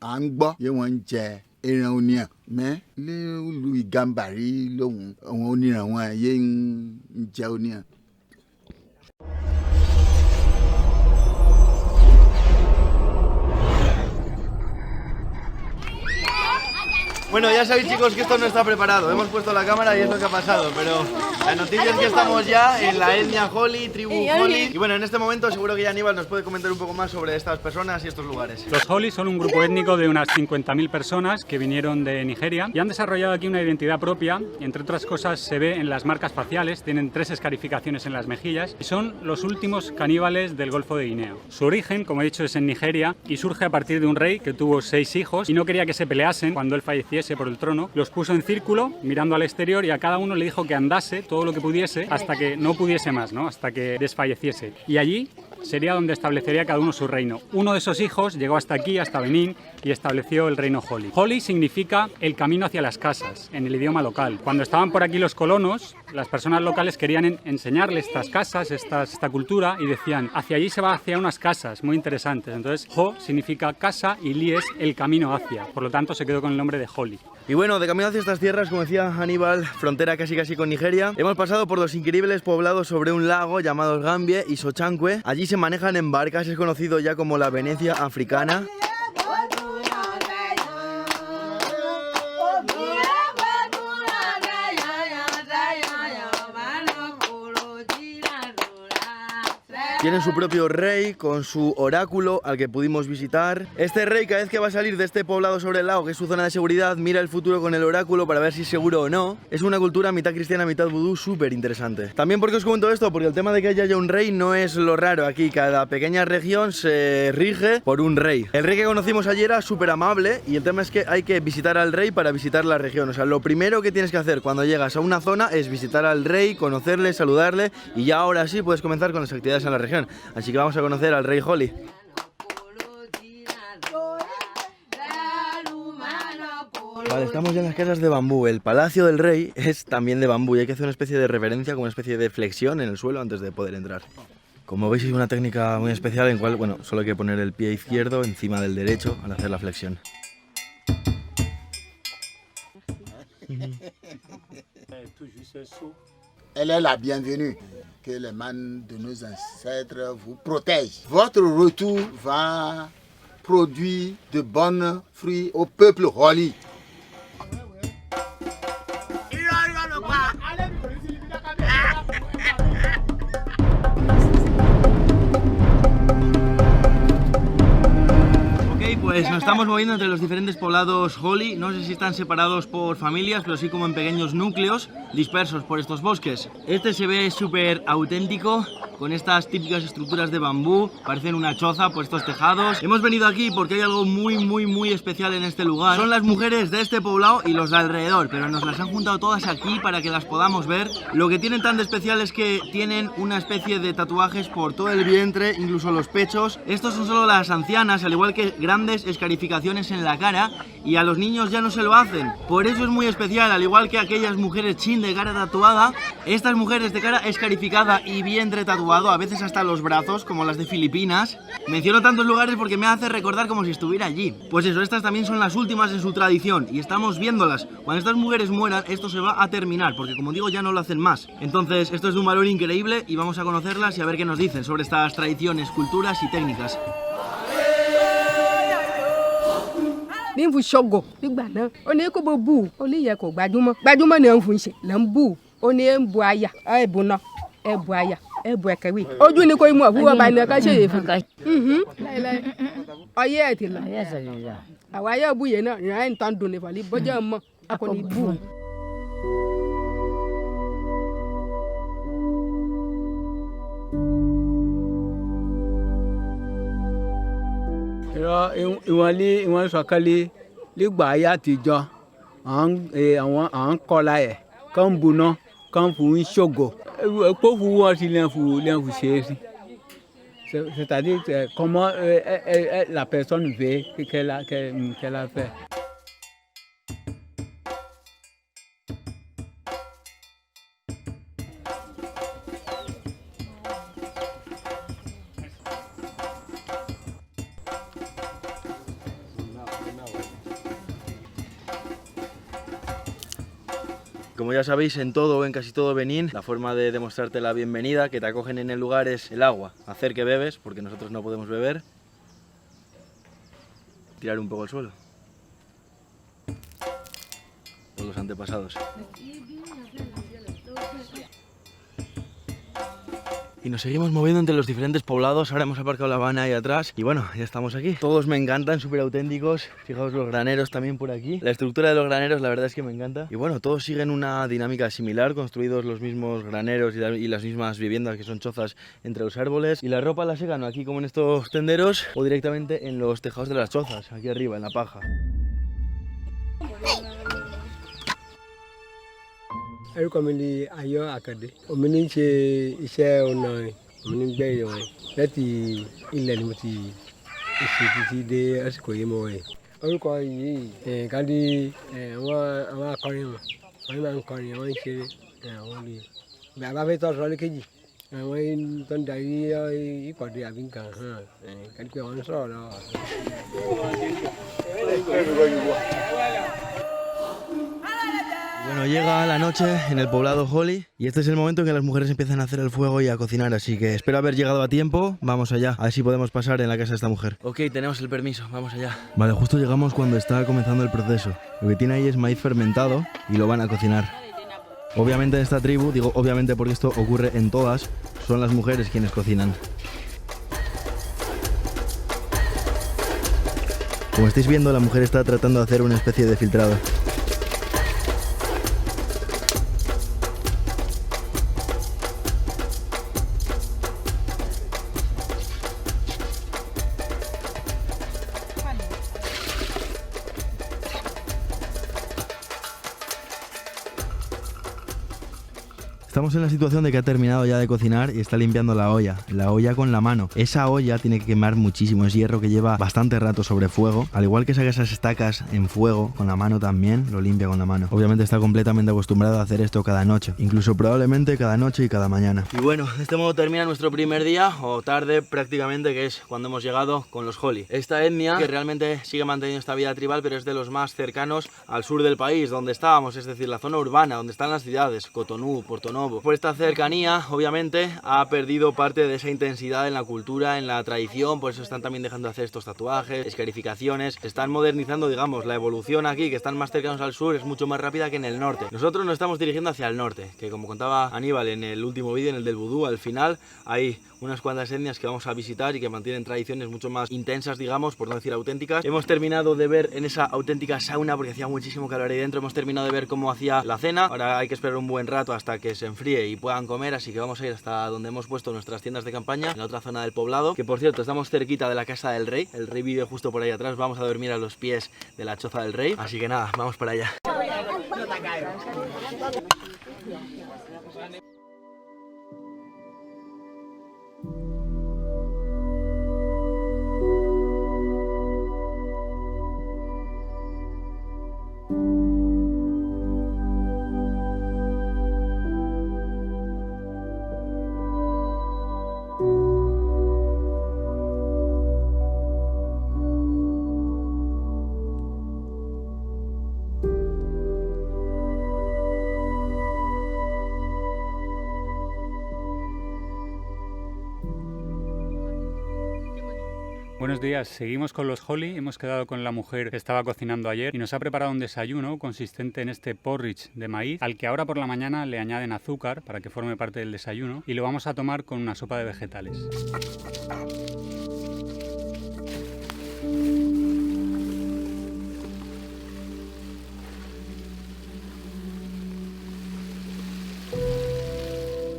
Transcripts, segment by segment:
à ń gbọ́ yé wọ́n ń jẹ ẹran oníyàn mẹ́ nílùú Ìgàmbàrí lóhùn àwọn oníyàn wọn yé ń jẹ oníyàn. Bueno, ya sabéis, chicos, que esto no está preparado. Hemos puesto la cámara y es lo que ha pasado, pero la noticia es que estamos ya en la etnia Holi, tribu Holi. Y bueno, en este momento seguro que ya Aníbal nos puede comentar un poco más sobre estas personas y estos lugares. Los Holi son un grupo étnico de unas 50.000 personas que vinieron de Nigeria y han desarrollado aquí una identidad propia. Entre otras cosas se ve en las marcas faciales, tienen 3 escarificaciones en las mejillas y son los últimos caníbales del Golfo de Guinea. Su origen, como he dicho, es en Nigeria y surge a partir de un rey que tuvo 6 hijos y no quería que se peleasen cuando él falleciese por el trono. Los puso en círculo mirando al exterior y a cada uno le dijo que andase todo lo que pudiese hasta que no pudiese más, ¿no? Hasta que desfalleciese. Y allí sería donde establecería cada uno su reino. Uno de esos hijos llegó hasta aquí, hasta Benín, y estableció el reino Holi. Holi significa el camino hacia las casas, en el idioma local. Cuando estaban por aquí los colonos, las personas locales querían enseñarles estas casas, esta cultura, y decían, hacia allí se va hacia unas casas muy interesantes. Entonces, Ho significa casa y Li es el camino hacia. Por lo tanto, se quedó con el nombre de Holi. Y bueno, de camino hacia estas tierras, como decía Aníbal, frontera casi con Nigeria, hemos pasado por los increíbles poblados sobre un lago llamados Gambie y Sochankwe. Allí se manejan en barcas, es conocido ya como la Venecia africana. Tienen su propio rey con su oráculo al que pudimos visitar. Este rey, cada vez que va a salir de este poblado sobre el lago, que es su zona de seguridad, mira el futuro con el oráculo para ver si es seguro o no. Es una cultura mitad cristiana, mitad vudú, súper interesante. También, ¿por qué os comento esto? Porque el tema de que haya ya un rey no es lo raro aquí. Cada pequeña región se rige por un rey. El rey que conocimos ayer era súper amable y el tema es que hay que visitar al rey para visitar la región. O sea, lo primero que tienes que hacer cuando llegas a una zona es visitar al rey, conocerle, saludarle y ya ahora sí puedes comenzar con las actividades en la región. Así que vamos a conocer al rey Holi. Vale, estamos ya en las casas de bambú. El palacio del rey es también de bambú y hay que hacer una especie de reverencia, como una especie de flexión en el suelo antes de poder entrar. Como veis, es una técnica muy especial en cual, bueno, solo hay que poner el pie izquierdo encima del derecho al hacer la flexión. Elle est la bienvenue. Que les manes de nos ancêtres vous protègent. Votre retour va produire de bons fruits au peuple Holi. Pues nos estamos moviendo entre los diferentes poblados Holi. No sé si están separados por familias, pero sí como en pequeños núcleos dispersos por estos bosques. Este se ve súper auténtico, con estas típicas estructuras de bambú. Parecen una choza por estos tejados. Hemos venido aquí porque hay algo muy especial en este lugar. Son las mujeres de este poblado y los de alrededor, pero nos las han juntado todas aquí para que las podamos ver. Lo que tienen tan de especial es que tienen una especie de tatuajes por todo el vientre, incluso los pechos. Estos son solo las ancianas, al igual que grandes escarificaciones en la cara, y a los niños ya no se lo hacen. Por eso es muy especial, al igual que aquellas mujeres chin de cara tatuada, estas mujeres de cara escarificada y vientre tatuado, a veces hasta los brazos, como las de Filipinas. Menciono tantos lugares porque me hace recordar como si estuviera allí. Pues eso, estas también son las últimas en su tradición y estamos viéndolas. Cuando estas mujeres mueran, esto se va a terminar, porque como digo, ya no lo hacen más. Entonces, esto es de un valor increíble y vamos a conocerlas y a ver qué nos dicen sobre estas tradiciones, culturas y técnicas. ní ń fu ṣọgọ nígbà náà ó ní kó bó bù ó ní yẹ kó gbajúmọ̀ ní ń fu ṣe là ń bù ó ní ń bu aya ẹ bu náà ẹ bu aya ẹ bu ẹkẹwì ojú ni kò mú ọ̀fúwọ́ bá ní ẹ̀ka ṣe yẹ fún láìláì ọyẹ ẹ̀ ti lọ àwa ayé ọ̀bù yẹn náà ìrìn àyìn tán dùn ní fàlí bọ́jà mọ́ a kò ní bù. ìwọ̀n sọ̀kalẹ̀ nígbà ayé àtijọ́ àwọn à ń kọ́la ẹ̀ kàn buná kàn fún ṣògo epo fún wọn sí lẹ́n fún ṣe é sí c'est-à-dire comment la personne veut qu'elle a fait. Como ya sabéis, en todo o en casi todo Benín, la forma de demostrarte la bienvenida, que te acogen en el lugar, es el agua. Hacer que bebes, porque nosotros no podemos beber. Tirar un poco al suelo. Por los antepasados. Y nos seguimos moviendo entre los diferentes poblados. Ahora hemos aparcado la van ahí atrás y bueno, ya estamos aquí. Todos me encantan, súper auténticos. Fijaos los graneros también por aquí. La estructura de los graneros la verdad es que me encanta. Y bueno, todos siguen una dinámica similar, construidos los mismos graneros y las mismas viviendas que son chozas entre los árboles. Y la ropa la secan aquí como en estos tenderos o directamente en los tejados de las chozas, aquí arriba en la paja. Orúkọ mi ni Ayọ̀ Àkàndé. Omi ní ṣe iṣẹ́ ọnà rìn, omi ní gbẹ́ ìrìn rìn. Láti ilẹ̀ ni mo ti ṣe títí dé àsìkò yìí mo rìn. Orúkọ yìí ká ní àwọn akọrin wọn. Wọ́n máa ń kọrin, wọ́n ń ṣeré, wọ́n lè. Bàbá fẹ́ tọ́ sọ lékejì. Àwọn tó ń darí ìpàdé àbí nǹkan ká ní pé wọ́n ń sọ̀rọ̀ lọ. Bueno, llega la noche en el poblado Holly y este es el momento en que las mujeres empiezan a hacer el fuego y a cocinar, así que espero haber llegado a tiempo. Vamos allá, a ver si podemos pasar en la casa de esta mujer. Ok, tenemos el permiso, vamos allá. Vale, justo llegamos cuando está comenzando el proceso. Lo que tiene ahí es maíz fermentado y lo van a cocinar. Obviamente en esta tribu, digo obviamente porque esto ocurre en todas, son las mujeres quienes cocinan. Como estáis viendo, la mujer está tratando de hacer una especie de filtrado. Estamos en la situación de que ha terminado ya de cocinar y está limpiando la olla con la mano. Esa olla tiene que quemar muchísimo, es hierro que lleva bastante rato sobre fuego. Al igual que saca esas estacas en fuego, con la mano también, lo limpia con la mano. Obviamente está completamente acostumbrado a hacer esto cada noche, incluso probablemente cada noche y cada mañana. Y bueno, de este modo termina nuestro primer día, o tarde prácticamente, que es cuando hemos llegado con los Holly. Esta etnia que realmente sigue manteniendo esta vida tribal, pero es de los más cercanos al sur del país, donde estábamos, es decir, la zona urbana, donde están las ciudades, Cotonú, Porto Novo. Por esta cercanía, obviamente, ha perdido parte de esa intensidad en la cultura, en la tradición, por eso están también dejando de hacer estos tatuajes, escarificaciones, están modernizando, digamos, la evolución aquí, que están más cercanos al sur, es mucho más rápida que en el norte. Nosotros nos estamos dirigiendo hacia el norte, que como contaba Aníbal en el último vídeo, en el del vudú, al final hay unas cuantas etnias que vamos a visitar y que mantienen tradiciones mucho más intensas, digamos, por no decir auténticas. Hemos terminado de ver en esa auténtica sauna, porque hacía muchísimo calor ahí dentro, hemos terminado de ver cómo hacía la cena. Ahora hay que esperar un buen rato hasta que se enfríe y puedan comer, así que vamos a ir hasta donde hemos puesto nuestras tiendas de campaña, en la otra zona del poblado, que por cierto estamos cerquita de la casa del rey. El rey vive justo por ahí atrás, vamos a dormir a los pies de la choza del rey, así que nada, vamos para allá. Buenos días, seguimos con los Holly. Hemos quedado con la mujer que estaba cocinando ayer y nos ha preparado un desayuno consistente en este porridge de maíz, al que ahora por la mañana le añaden azúcar para que forme parte del desayuno, y lo vamos a tomar con una sopa de vegetales.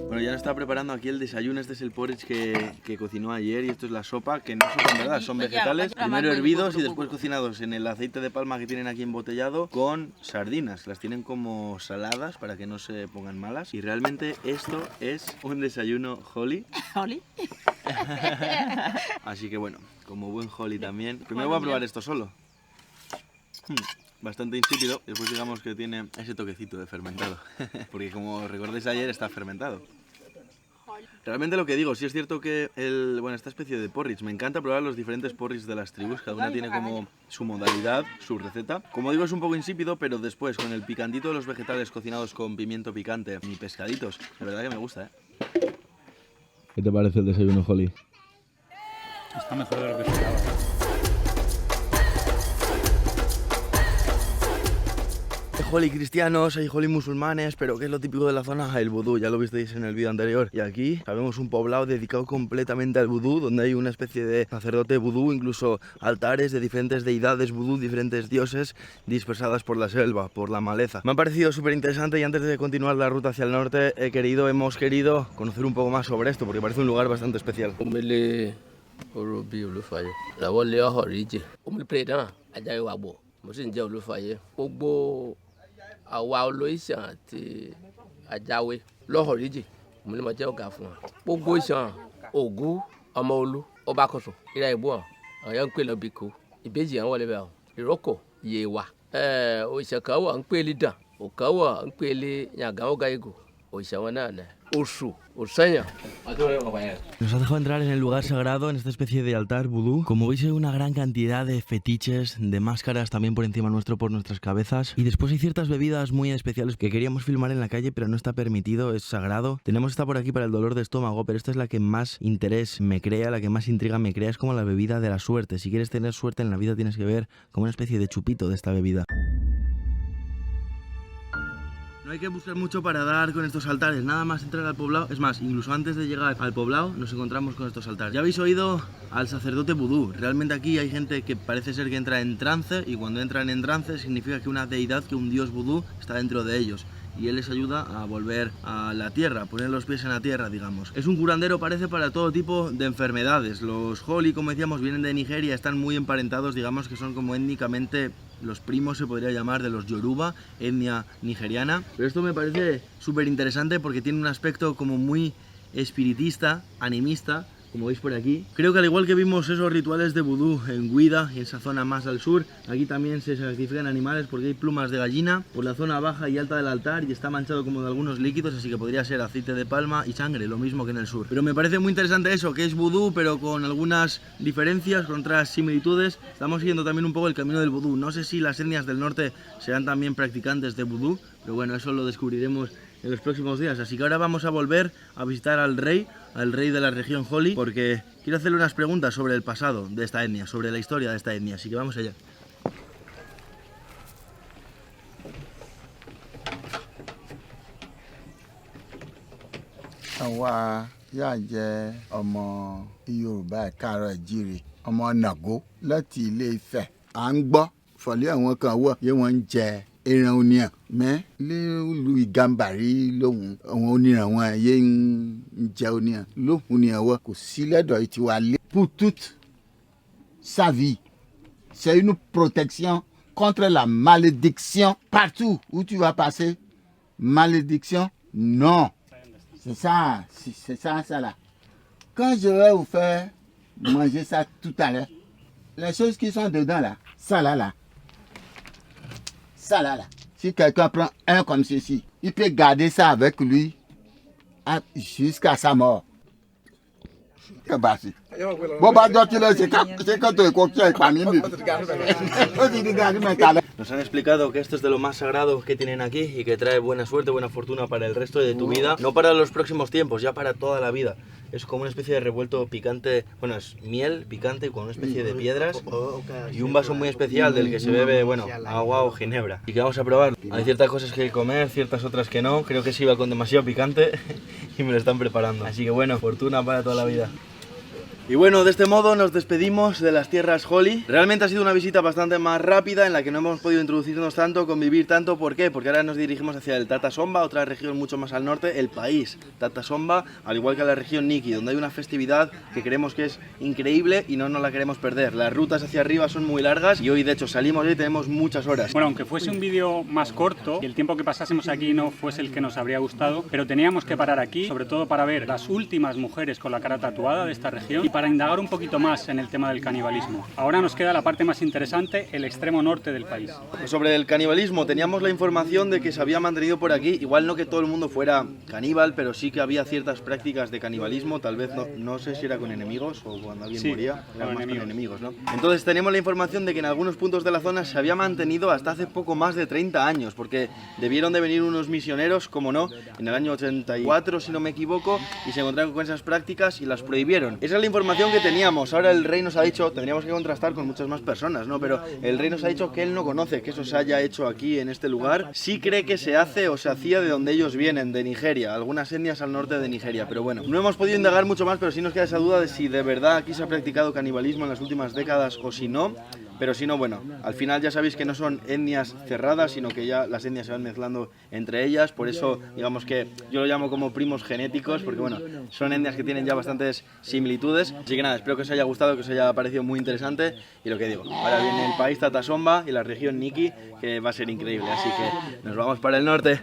Bueno, ya nos está preparando aquí el desayuno. Este es el porridge que cocinó ayer y esto es la sopa, que no son en verdad, son vegetales, primero hervidos y después cocinados en el aceite de palma que tienen aquí embotellado con sardinas. Las tienen como saladas para que no se pongan malas. Y realmente esto es un desayuno Holly. ¿Holly? Así que bueno, como buen Holly también. Primero voy a probar esto solo. Bastante insípido, después digamos que tiene ese toquecito de fermentado. Porque como recordáis ayer está fermentado. Realmente lo que digo, sí es cierto que esta especie de porridge, me encanta probar los diferentes porridge de las tribus, cada una tiene como su modalidad, su receta. Como digo, es un poco insípido, pero después con el picantito de los vegetales cocinados con pimiento picante y pescaditos, la verdad que me gusta, ¿eh? ¿Qué te parece el desayuno, Holly? Está mejor de lo que esperaba. Hay Holly cristianos, hay Holly musulmanes, pero ¿qué es lo típico de la zona? El vudú, ya lo visteis en el vídeo anterior. Y aquí sabemos un poblado dedicado completamente al vudú, donde hay una especie de sacerdote vudú, incluso altares de diferentes deidades vudú, diferentes dioses dispersadas por la selva, por la maleza. Me ha parecido súper interesante y antes de continuar la ruta hacia el norte hemos querido conocer un poco más sobre esto, porque parece un lugar bastante especial. Àwa olóìṣàn àti àjáwé lọ́họ̀ríjì mo ní mo jẹ́ ọ̀gá fún wọn. Gbogbo ìṣàn Ògún ọmọ Olú ọba kọ̀sùn ìrà ìbú hàn àwọn yẹn ń pè lọ bí ko ìbejì yẹn wọlé bẹ́ẹ̀ ìrókò Yèwà òṣìṣẹ́ kan wọ̀ ń pè lé dàn òkan wọ̀ ń pè lé yàgàn ọ̀gá ìgò òṣìṣẹ́ wọn náà nà oṣù òṣèyàn. Nos ha dejado entrar en el lugar sagrado, en esta especie de altar vudú. Como veis hay una gran cantidad de fetiches, de máscaras también por encima nuestro, por nuestras cabezas. Y después hay ciertas bebidas muy especiales que queríamos filmar en la calle, pero no está permitido, es sagrado. Tenemos esta por aquí para el dolor de estómago, pero esta es la que más interés me crea, la que más intriga me crea. Es como la bebida de la suerte. Si quieres tener suerte en la vida tienes que ver como una especie de chupito de esta bebida. No hay que buscar mucho para dar con estos altares, nada más entrar al poblado. Es más, incluso antes de llegar al poblado nos encontramos con estos altares. Ya habéis oído al sacerdote vudú. Realmente aquí hay gente que parece ser que entra en trance, y cuando entran en trance significa que una deidad, que un dios vudú está dentro de ellos, y él les ayuda a volver a la tierra, a poner los pies en la tierra, digamos. Es un curandero, parece, para todo tipo de enfermedades. Los Holly, como decíamos, vienen de Nigeria, están muy emparentados, digamos que son como étnicamente los primos, se podría llamar, de los Yoruba, etnia nigeriana. Pero esto me parece súper interesante porque tiene un aspecto como muy espiritista, animista, como veis por aquí. Creo que al igual que vimos esos rituales de vudú en Guida y esa zona más al sur, aquí también se sacrifican animales porque hay plumas de gallina por la zona baja y alta del altar y está manchado como de algunos líquidos, así que podría ser aceite de palma y sangre, lo mismo que en el sur. Pero me parece muy interesante eso, que es vudú, pero con algunas diferencias, con otras similitudes. Estamos siguiendo también un poco el camino del vudú. No sé si las etnias del norte serán también practicantes de vudú, pero bueno, eso lo descubriremos en los próximos días. Así que ahora vamos a volver a visitar al rey de la región Holly, porque quiero hacerle unas preguntas sobre el pasado de esta etnia, sobre la historia de esta etnia, así que vamos allá. Àwa yà jẹ́ ọmọ Yorùbá Káàárọ̀ Oòjíire, ọmọ Nàgó láti Ilé Ifẹ̀. À ń gbọ́ fọ̀lẹ́ àwọn kan wọ̀ yé wọ́n ń jẹ ẹran oníyàn mẹ́ lílu Ìgàmbàrí lóhùn àwọn oníyàn wọn yé ń jẹ oníyàn lóhùn oníyàn wọ kò sí lẹ́dọ̀ yìí ti wà lé. Pour toute sa vie, c'est une protection contre la malédiction. Partout où tu vas passer, malédiction, non. C'est ça là. Quand je vais vous faire manger ça tout à l'heure, les choses qui sont dedans là, ça là. Si quelqu'un prend un comme ceci, il peut garder ça avec lui jusqu'à sa mort. Nos han explicado que esto es de lo más sagrado que tienen aquí y que trae buena suerte, buena fortuna para el resto de tu vida, no para los próximos tiempos, ya para toda la vida. Es como una especie de revuelto picante, bueno, es miel picante con una especie de piedras y un vaso muy especial del que se bebe, bueno, agua o ginebra. Y que vamos a probar. Hay ciertas cosas que comer, ciertas otras que no. Creo que sí iba con demasiado picante y me lo están preparando. Así que bueno, fortuna para toda la vida. Y bueno, de este modo nos despedimos de las tierras Holly. Realmente ha sido una visita bastante más rápida, en la que no hemos podido introducirnos tanto, convivir tanto. ¿Por qué? Porque ahora nos dirigimos hacia el Tata Somba, otra región mucho más al norte, el país Tata Somba, al igual que la región Niki, donde hay una festividad que creemos que es increíble y no nos la queremos perder. Las rutas hacia arriba son muy largas y hoy de hecho salimos y tenemos muchas horas. Bueno, aunque fuese un vídeo más corto y el tiempo que pasásemos aquí no fuese el que nos habría gustado, pero teníamos que parar aquí, sobre todo para ver las últimas mujeres con la cara tatuada de esta región y para indagar un poquito más en el tema del canibalismo. Ahora nos queda la parte más interesante, el extremo norte del país. Sobre el canibalismo teníamos la información de que se había mantenido por aquí, igual no que todo el mundo fuera caníbal, pero sí que había ciertas prácticas de canibalismo, tal vez no sé si era con enemigos o cuando alguien moría, era más con enemigos, ¿no? Entonces tenemos la información de que en algunos puntos de la zona se había mantenido hasta hace poco más de 30 años, porque debieron de venir unos misioneros, como no, en el año 84 si no me equivoco, y se encontraron con esas prácticas y las prohibieron. Esa es la información que teníamos. Ahora el rey nos ha dicho, tendríamos que contrastar con muchas más personas, ¿no? Pero el rey nos ha dicho que él no conoce que eso se haya hecho aquí en este lugar. Sí cree que se hace o se hacía de donde ellos vienen, de Nigeria, algunas etnias al norte de Nigeria, pero bueno, no hemos podido indagar mucho más, pero sí nos queda esa duda de si de verdad aquí se ha practicado canibalismo en las últimas décadas o si no. Pero si no, bueno, al final ya sabéis que no son etnias cerradas, sino que ya las etnias se van mezclando entre ellas, por eso digamos que yo lo llamo como primos genéticos, porque bueno, son etnias que tienen ya bastantes similitudes. Así que nada, espero que os haya gustado, que os haya parecido muy interesante, y lo que digo, ahora viene el país Tatasomba y la región Niki, que va a ser increíble, así que nos vamos para el norte.